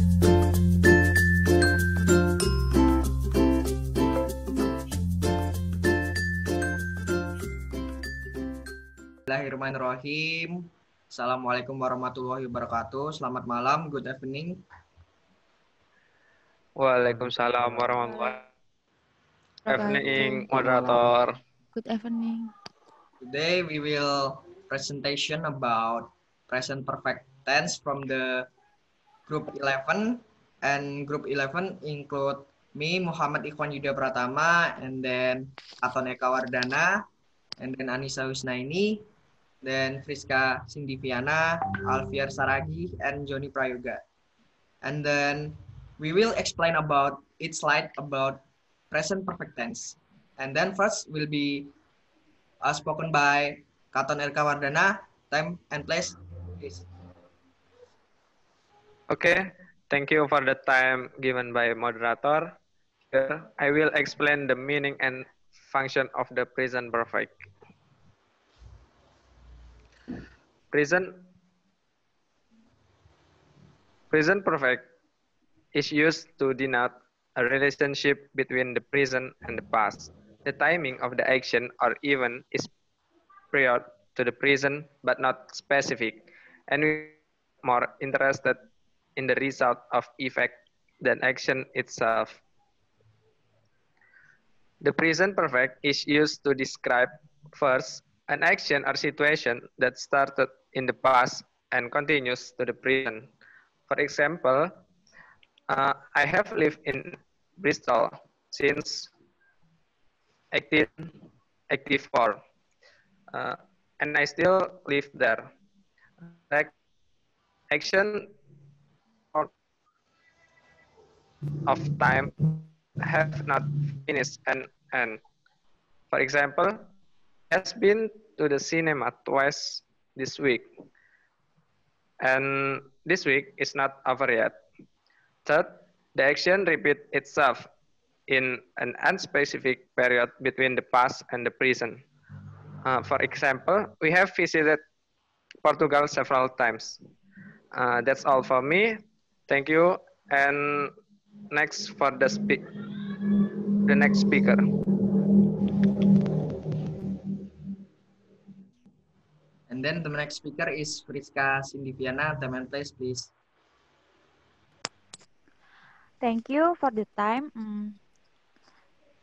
Bismillahirrahmanirrahim. Assalamualaikum warahmatullahi wabarakatuh. Selamat malam, good evening. Waalaikumsalam warahmatullahi evening, moderator. Good evening. Today we will presentation about present perfect tense from the group 11, and group 11 include me, Muhammad Ikhwan Yuda Pratama, and then Aton Eka Wardana, and then Anissa Husnaini, then Friska Sindiviana, Alfier Saragi, and Joni Prayoga. And then we will explain about each slide about present perfect tense. And then first will be spoken by Katon Eka Wardana. Time and place, please. Okay, thank you for the time given by moderator. Here, I will explain the meaning and function of the present perfect. Present perfect is used to denote a relationship between the present and the past. The timing of the action or event is prior to the present but not specific, and we are more interested in the result of effect than action itself. The present perfect is used to describe first an action or situation that started in the past and continues to the present. For example, I have lived in Bristol since 1884, and I still live there. Like action of time have not finished and for example, has been to the cinema twice this week, and this week is not over yet. Third, the action repeats itself in an unspecific period between the past and the present. For example, we have visited Portugal several times. That's all for me. Thank you. And next for the next speaker. And then the next speaker is Friska Sindiviana. Time and place, please. Thank you for the time.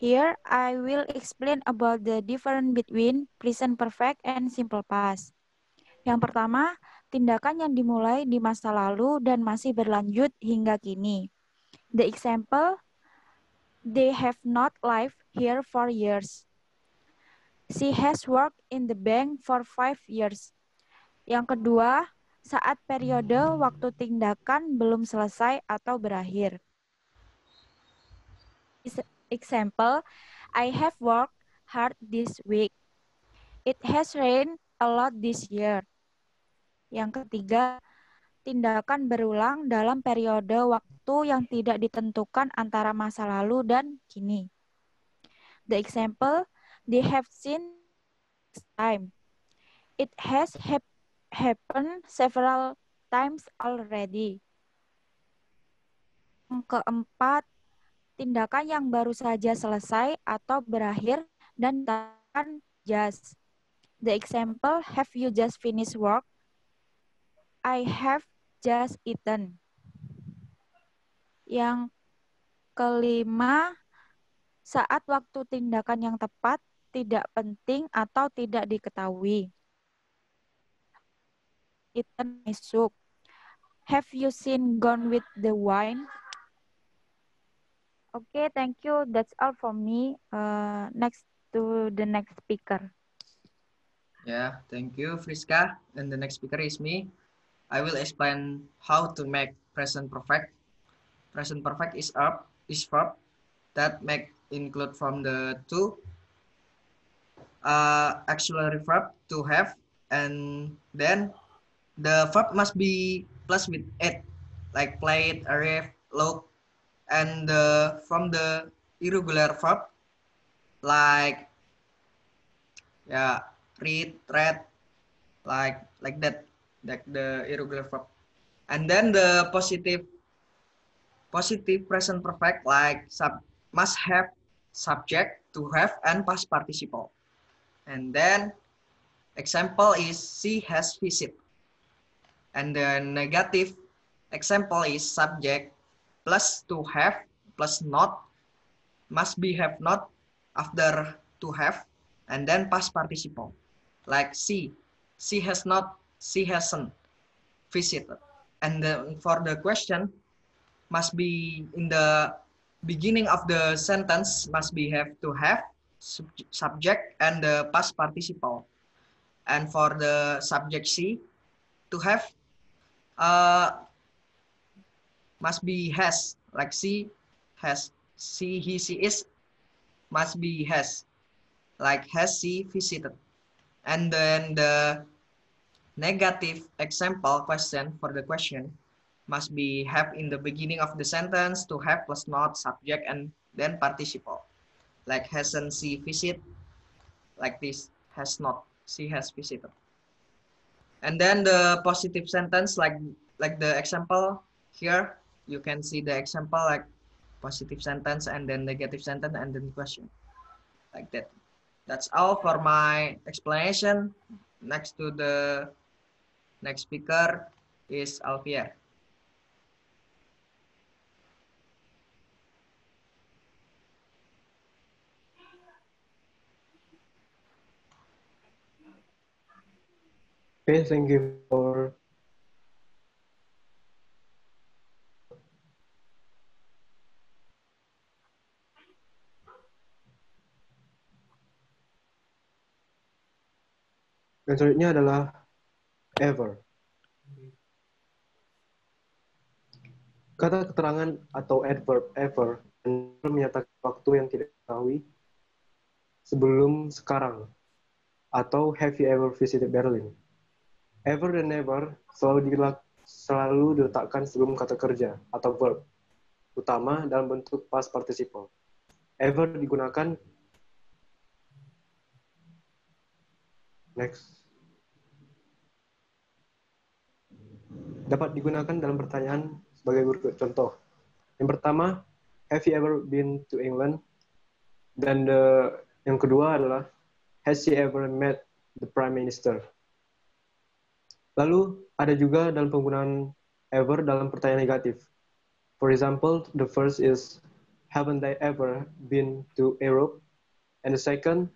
Here I will explain about the difference between present perfect and simple past. Yang pertama, tindakan yang dimulai di masa lalu dan masih berlanjut hingga kini. The example, they have not lived here for years. She has worked in the bank for 5 years. Yang kedua, saat periode waktu tindakan belum selesai atau berakhir. Example, I have worked hard this week. It has rained a lot this year. Yang ketiga, tindakan berulang dalam periode waktu yang tidak ditentukan antara masa lalu dan kini. The example, they have seen time. It has happened several times already. Yang keempat, tindakan yang baru saja selesai atau berakhir dan tindakan just. The example, have you just finished work? I have just eaten. Yang kelima, saat waktu tindakan yang tepat tidak penting atau tidak diketahui. Eaten my soup. Have you seen Gone with the Wind? Okay, thank you. That's all from me. Next to the next speaker. Yeah, thank you, Friska. And the next speaker is me. I will explain how to make present perfect. Present perfect is verb that make include from the two auxiliary verb to have, and then the verb must be plus with it, like played, arrive, look, and from the irregular verb like read, read, like that, like the irregular verb. And then the positive positive present perfect like must have, subject, to have, and past participle. And then example is she has visit. And the negative example is subject plus to have plus not, must be have not after to have, and then past participle. Like she has not, she hasn't visited. And for the question, must be in the beginning of the sentence, must be have to have, subject, and the past participle. And for the subject C, to have, must be has, like she has, she, he, she is, must be has, like has she visited. And then the negative example question for the question must be have in the beginning of the sentence, to have plus not, subject, and then participle. Like hasn't she visit, like this, has not, she has visited. And then the positive sentence, like the example here, you can see the example like positive sentence and then negative sentence and then question, like that. That's all for my explanation. Next to the next speaker is Alfier. Okay, thank you for dan selanjutnya adalah ever. Kata keterangan atau adverb ever menyatakan waktu yang tidak diketahui sebelum sekarang, atau have you ever visited Berlin. Ever dan never selalu diletakkan sebelum kata kerja atau verb utama dalam bentuk past participle. Ever digunakan dapat digunakan dalam pertanyaan sebagai berikut contoh. Yang pertama, have you ever been to England? Dan yang kedua adalah, has she ever met the Prime Minister? Lalu ada juga dalam penggunaan ever dalam pertanyaan negatif. For example, the first is, haven't I ever been to Europe? And the second,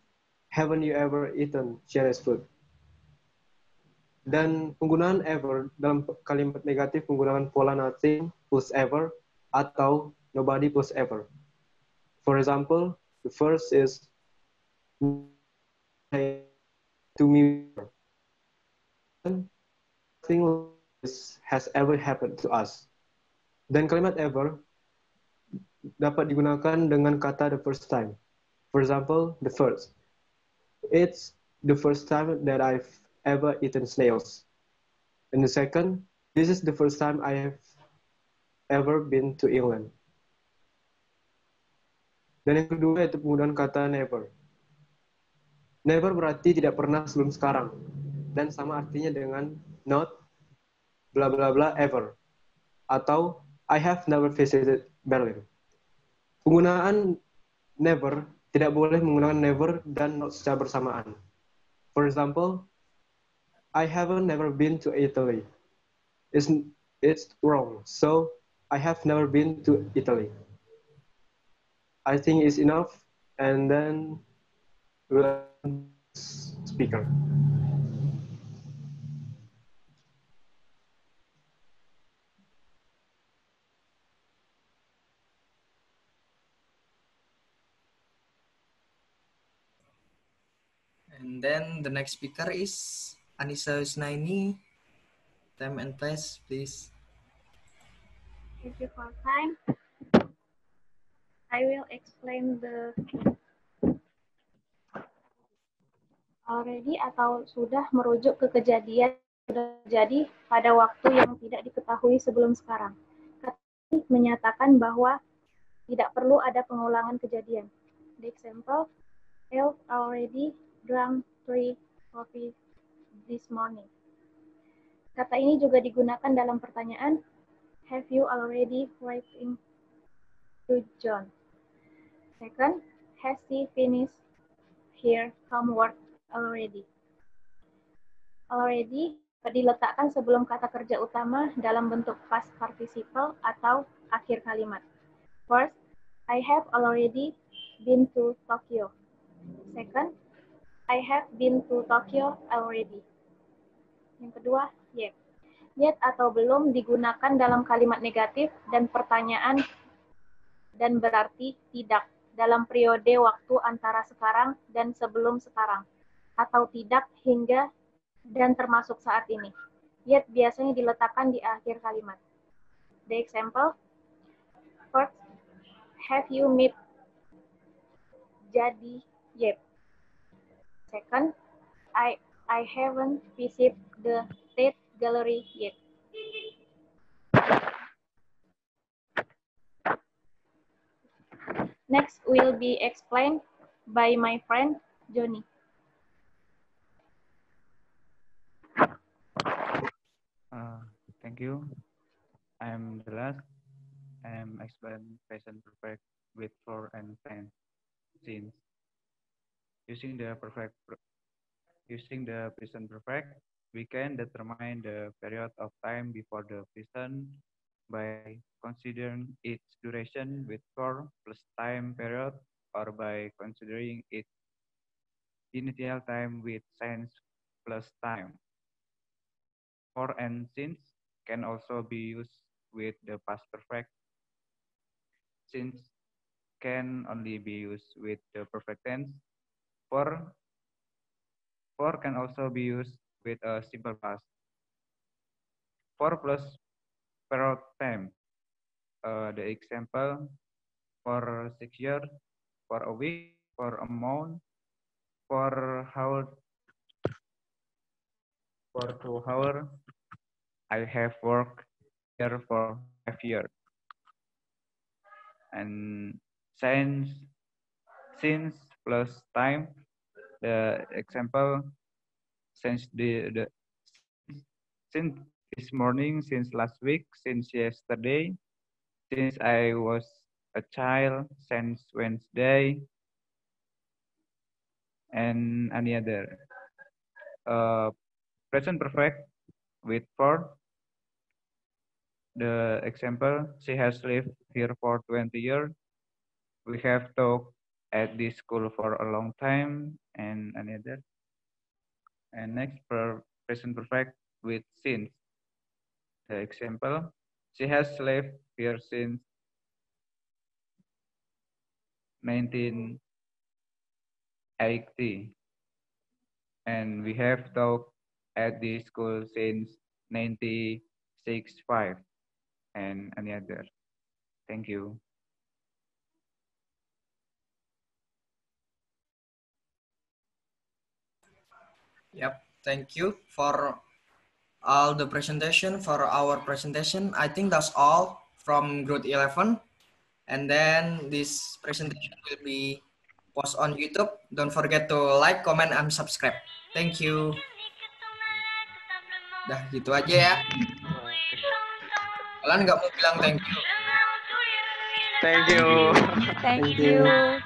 haven't you ever eaten Chinese food? Dan penggunaan ever dalam kalimat negatif menggunakan pola nothing plus ever atau nobody plus ever. For example, the first is to me. Nothing has ever happened to us. Dan kalimat ever dapat digunakan dengan kata the first time. For example, the first. It's the first time that I've ever eaten snails. And the second, this is the first time I have ever been to England. Dan yang kedua yaitu penggunaan kata never. Never berarti tidak pernah sebelum sekarang. Dan sama artinya dengan not bla bla bla ever. Atau I have never visited Berlin. Penggunaan never tidak boleh menggunakan never dan not secara bersamaan. For example, I haven't never been to Italy. It's wrong. So I have never been to Italy. I think it's enough. And then speaker. And then the next speaker is Anissa Husnaini. Time and place, please. Thank you for time. I will explain the already atau sudah merujuk ke kejadian sudah terjadi pada waktu yang tidak diketahui sebelum sekarang. Kata ini menyatakan bahwa tidak perlu ada pengulangan kejadian. The example, I've already drank 3 coffee this morning. Kata ini juga digunakan dalam pertanyaan, have you already written to John. Second, has she finished her homework already? Already diletakkan sebelum kata kerja utama dalam bentuk past participle atau akhir kalimat. First, I have already been to Tokyo. Second, I have been to Tokyo already. Yang kedua, yet. Yet atau belum digunakan dalam kalimat negatif dan pertanyaan dan berarti tidak dalam periode waktu antara sekarang dan sebelum sekarang, atau tidak hingga dan termasuk saat ini. Yet biasanya diletakkan di akhir kalimat. The example, first, have you met Jadi yet? Second, I haven't visited the Tate Gallery yet. Next will be explained by my friend Johnny. Thank you. I'm the last. I'm explain present perfect with for and tense. Since using the present perfect, we can determine the period of time before the present by considering its duration with for plus time period, or by considering its initial time with since plus time. For and since can also be used with the past perfect. Since can only be used with the perfect tense. For can also be used with a simple past. For plus period time. The example, for 6 years, for a week, for a month, for how, for 2 hours. I have worked here for 5 years. And since plus time, the example, since since this morning, since last week, since yesterday, since I was a child, since Wednesday, and any other. Present perfect with for. The example, she has lived here for 20 years. We have talked at this school for a long time, and another. And next, present perfect with since. The example, she has lived here since 1980. And we have talked at this school since 1965. And any other. Thank you. Yep, thank you for all the presentation, for our presentation. I think that's all from Grade 11. And then this presentation will be posted on YouTube. Don't forget to like, comment, and subscribe. Thank you. Dah gitu aja ya. Kalian nggak mau bilang thank you? Thank you. Thank Thank you. you.